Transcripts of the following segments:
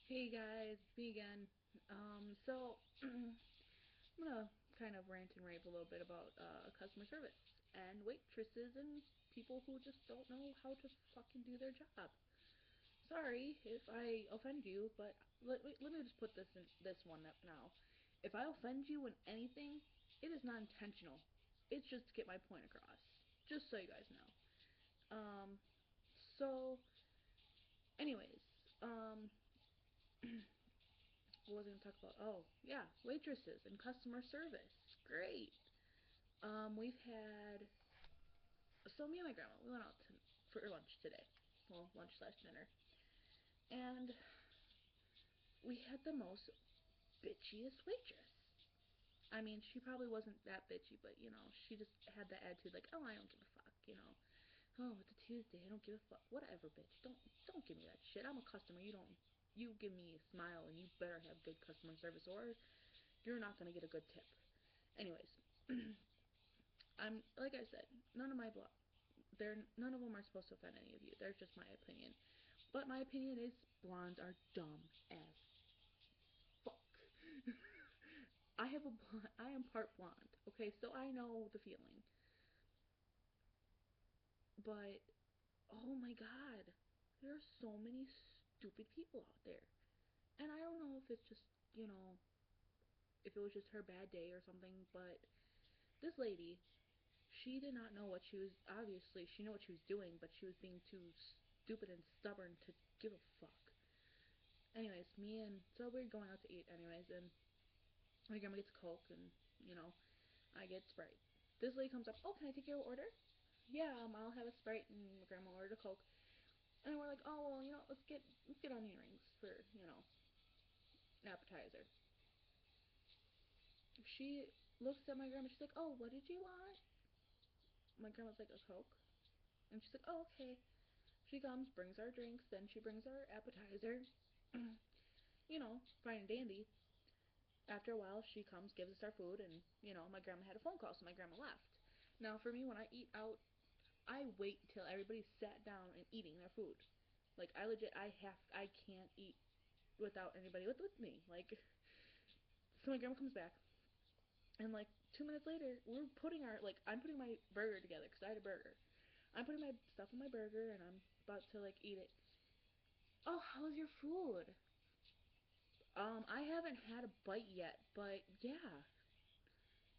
Hey guys, me again. I'm gonna kind of rant and rave a little bit about customer service and waitresses and people who just don't know how to fucking do their job. Sorry if I offend you, but let me just put this one up now. If I offend you in anything, it is not intentional. It's just to get my point across. Just so you guys know. So, anyways, um, what was I going to talk about? Oh, yeah, waitresses and customer service. Great. We've had me and my grandma. We went out for lunch today. Well, lunch slash dinner, and we had the most bitchiest waitress. I mean, she probably wasn't that bitchy, but she just had that attitude like, oh, I don't give a fuck. Oh, it's a Tuesday. I don't give a fuck. Whatever, bitch. Don't give me that shit. I'm a customer. You give me a smile and you better have good customer service or you're not gonna get a good tip. Anyways, I'm like I said, none of them are supposed to offend any of you. They're just my opinion. But my opinion is blondes are dumb as fuck. I am part blonde. Okay, so I know the feeling. But oh my god, there are so many stupid people out there. And I don't know if it's just, if it was just her bad day or something, but this lady, she did not know what she was, obviously, she knew what she was doing, but she was being too stupid and stubborn to give a fuck. Anyways, so we're going out to eat anyways, and my grandma gets Coke, and, I get Sprite. This lady comes up, oh, can I take your order? Yeah, I'll have a Sprite, and my grandma ordered a Coke. And we're like, oh, well, let's get onion rings for, an appetizer. She looks at my grandma, she's like, oh, what did you want? My grandma's like, a Coke. And she's like, oh, okay. She comes, brings our drinks, then she brings our appetizer. Fine and dandy. After a while, she comes, gives us our food, and, my grandma had a phone call, so my grandma left. Now, for me, when I eat out, I wait till everybody's sat down and eating their food. Like, I can't eat without anybody with me. Like, so my grandma comes back, and, like, 2 minutes later, I'm putting my burger together, because I had a burger. I'm putting my stuff in my burger, and I'm about to, like, eat it. Oh, how's your food? I haven't had a bite yet, but yeah,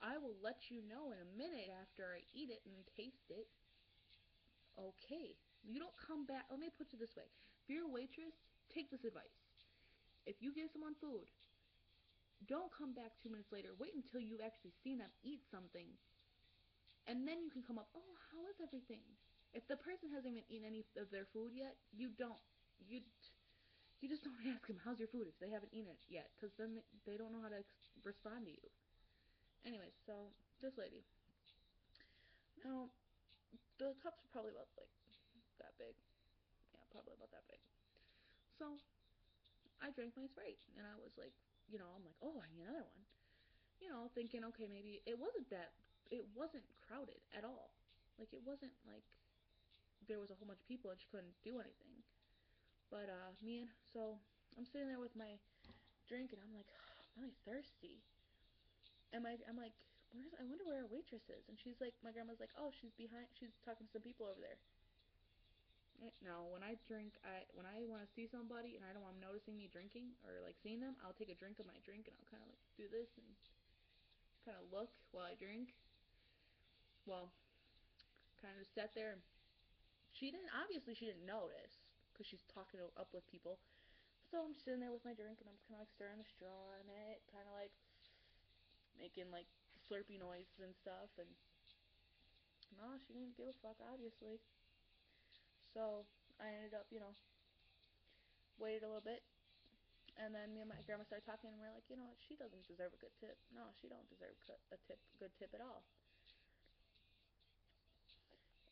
I will let you know in a minute after I eat it and taste it. Okay. You don't come back. Let me put it this way. If you're a waitress, take this advice. If you give someone food, don't come back 2 minutes later. Wait until you've actually seen them eat something, and then you can come up. Oh, how is everything? If the person hasn't even eaten any of their food yet, you you just don't ask them how's your food if they haven't eaten it yet, because then they don't know how to respond to you. Anyways, so this lady. Now the cups are probably about like that big. Yeah, probably about that big. So I drank my Sprite, and I was like, I'm like, oh, I need another one. Thinking, okay, maybe it wasn't crowded at all. Like, it wasn't like there was a whole bunch of people and she couldn't do anything. But, so I'm sitting there with my drink, and I'm like, oh, I'm really thirsty. And I'm like, I wonder where our waitress is. And she's like, my grandma's like, oh, she's talking to some people over there. Now, when I drink, when I want to see somebody and I don't want them noticing me drinking or like seeing them, I'll take a drink of my drink and I'll kind of like do this and kind of look while I drink. Well, kind of just sat there. Obviously she didn't notice because she's talking up with people. So I'm sitting there with my drink and I'm just kind of like stirring the straw in it, kind of like making like slurpy noises and stuff. And no, she didn't give a fuck, obviously. So I ended up, waited a little bit, and then me and my grandma started talking, and we're like, what, she doesn't deserve a good tip. No, she don't deserve a good tip at all.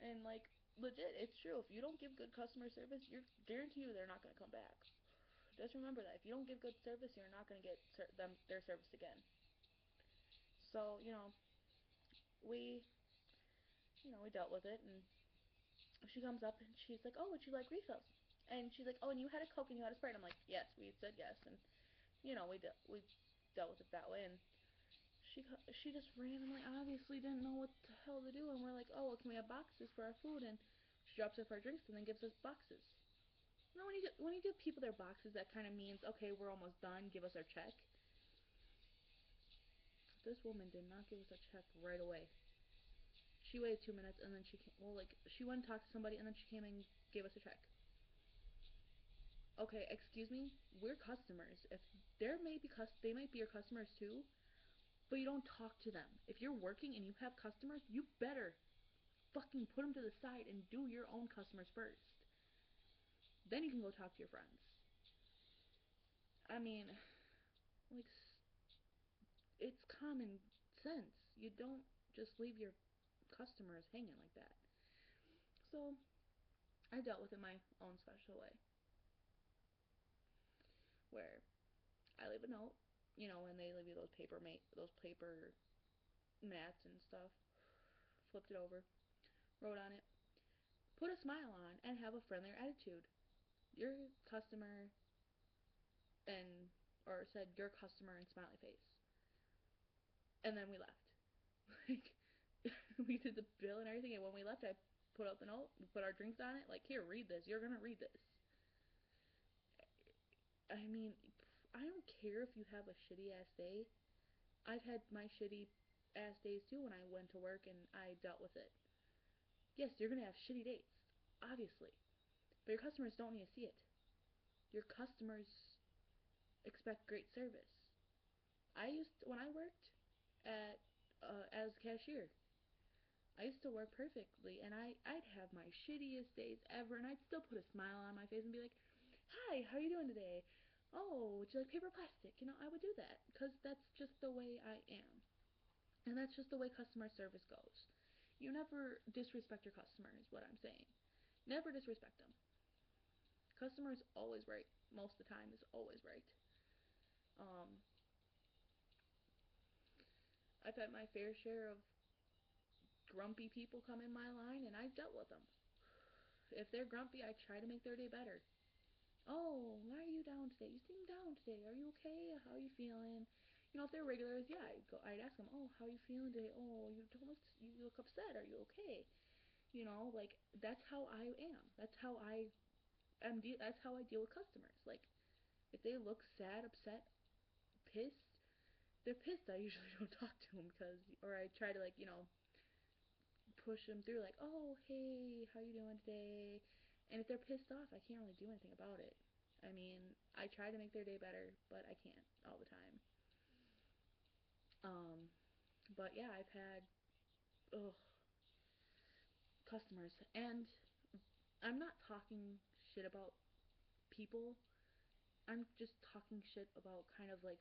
And like, legit, it's true. If you don't give good customer service, you're guarantee you they're not gonna come back. Just remember that if you don't give good service, you're not gonna get their service again. So we we dealt with it, and she comes up and she's like, oh, would you like refills? And she's like, oh, and you had a Coke and you had a Sprite. I'm like, yes, we said yes, and we dealt with it that way. And she just randomly, obviously didn't know what the hell to do, and we're like, oh, well, can we have boxes for our food? And she drops off our drinks and then gives us boxes. You know, when you give people their boxes, that kind of means, okay, we're almost done. Give us our check. This woman did not give us a check right away. She waited 2 minutes and then she came. Well, like she went and talked to somebody and then she came and gave us a check. Okay, excuse me. We're customers. If they might be your customers too, but you don't talk to them. If you're working and you have customers, you better fucking put them to the side and do your own customers first. Then you can go talk to your friends. I mean, like it's common sense. You don't just leave your customers hanging like that. So I dealt with it my own special way, where I leave a note, when they leave you those paper mats and stuff. Flipped it over, wrote on it, put a smile on, and have a friendlier attitude. Your customer, and or said your customer and smiley face, and then we left. Like we did the bill and everything, and when we left, I put out the note, we put our drinks on it. Like, here, read this. You're gonna read this. I mean, I don't care if you have a shitty ass day. I've had my shitty ass days too when I went to work and I dealt with it. Yes, you're gonna have shitty days, obviously, but your customers don't need to see it. Your customers expect great service. When I worked at as a cashier, I used to work perfectly, and I'd have my shittiest days ever, and I'd still put a smile on my face and be like, "Hi, how are you doing today? Oh, would you like paper or plastic?" I would do that because that's just the way I am, and that's just the way customer service goes. You never disrespect your customer, is what I'm saying. Never disrespect them. Customer is always right. Most of the time, is always right. Um, I've had my fair share of grumpy people come in my line, and I've dealt with them. If they're grumpy, I try to make their day better. Oh, why are you down today? You seem down today. Are you okay? How are you feeling? If they're regulars, yeah, I'd ask them, oh, how are you feeling today? Oh, you look upset. Are you okay? Like that's how I am. That's how I deal with customers. Like if they look sad, upset, pissed, they're pissed. I usually don't talk to them or I try to push them through. Like, oh, hey, how you doing today? And if they're pissed off, I can't really do anything about it. I mean, I try to make their day better, but I can't all the time. Um, but yeah, I've had ugh, customers, and I'm not talking shit about people. I'm just talking shit about kind of like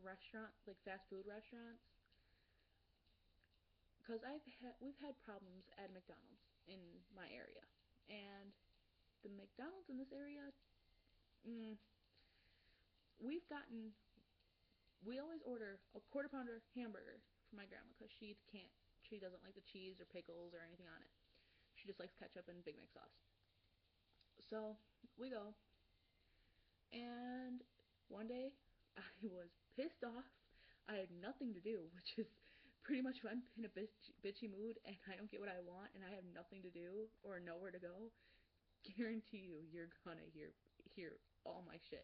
restaurant, like fast food restaurants, because we've had problems at McDonald's in my area, and the McDonald's in this area, mm, we've gotten we always order a quarter pounder hamburger for my grandma because she doesn't like the cheese or pickles or anything on it. She just likes ketchup and Big Mac sauce. So we go, and one day I was pissed off. I had nothing to do, which is pretty much when I'm in a bitchy mood and I don't get what I want and I have nothing to do or nowhere to go. Guarantee you're gonna hear all my shit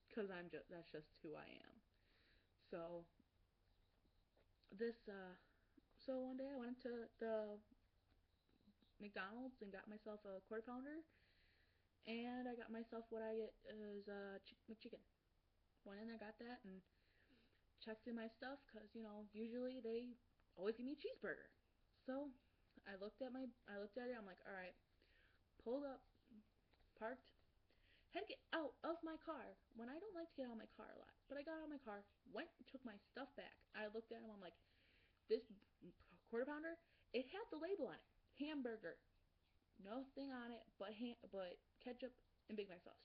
because that's just who I am. So this so one day I went to the McDonald's and got myself a quarter pounder, and I got myself what I get is McChicken. Went in there, got that, and checked in my stuff because usually they always give me a cheeseburger. So I looked at it. I'm like, all right, pulled up, parked, had to get out of my car when I don't like to get out of my car a lot. But I got out of my car, went and took my stuff back. I looked at him. I'm like, this quarter pounder, it had the label on it, hamburger, nothing on it but ketchup and Big Mac sauce.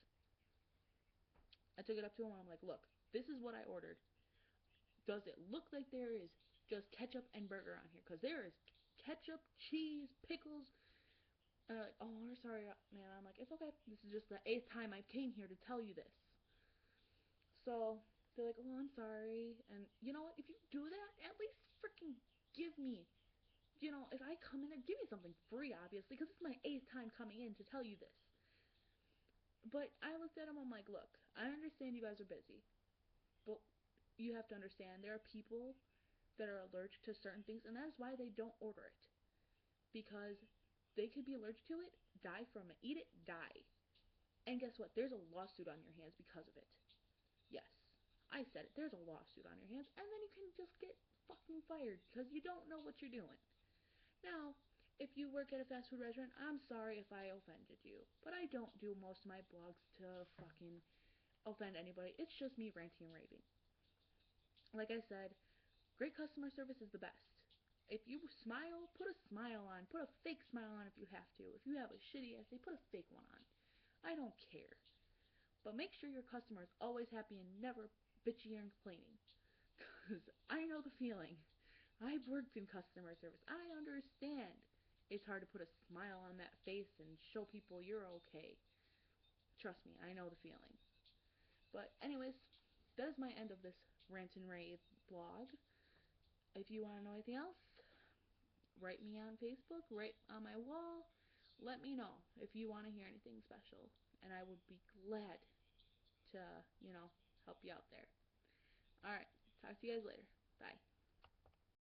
I took it up to him and I'm like, look, this is what I ordered. Does it look like there is just ketchup and burger on here? Because there is ketchup, cheese, pickles, And they're like, oh, we're sorry, man. I'm like, it's okay. This is just the eighth time I came here to tell you this. So they're like, oh, I'm sorry. And you know what? If you do that, at least freaking give me, if I come in, give me something free, obviously, because it's my eighth time coming in to tell you this. But I looked at them, I'm like, look, I understand you guys are busy, but you have to understand there are people that are allergic to certain things, and that is why they don't order it. Because they could be allergic to it, die from it, eat it, die. And guess what? There's a lawsuit on your hands because of it. Yes, I said it. There's a lawsuit on your hands, and then you can just get fucking fired because you don't know what you're doing. Now, if you work at a fast food restaurant, I'm sorry if I offended you, but I don't do most of my blogs to fucking offend anybody. It's just me ranting and raving. Like I said, great customer service is the best. If you smile, put a smile on. Put a fake smile on if you have to. If you have a shitty essay, put a fake one on. I don't care. But make sure your customer is always happy and never bitchy and complaining. Because I know the feeling. I've worked in customer service. I understand. It's hard to put a smile on that face and show people you're okay. Trust me, I know the feeling. But anyways, that is my end of this rant and rave blog. If you want to know anything else, write me on Facebook, write on my wall. Let me know if you want to hear anything special. And I would be glad to, help you out there. Alright, talk to you guys later. Bye.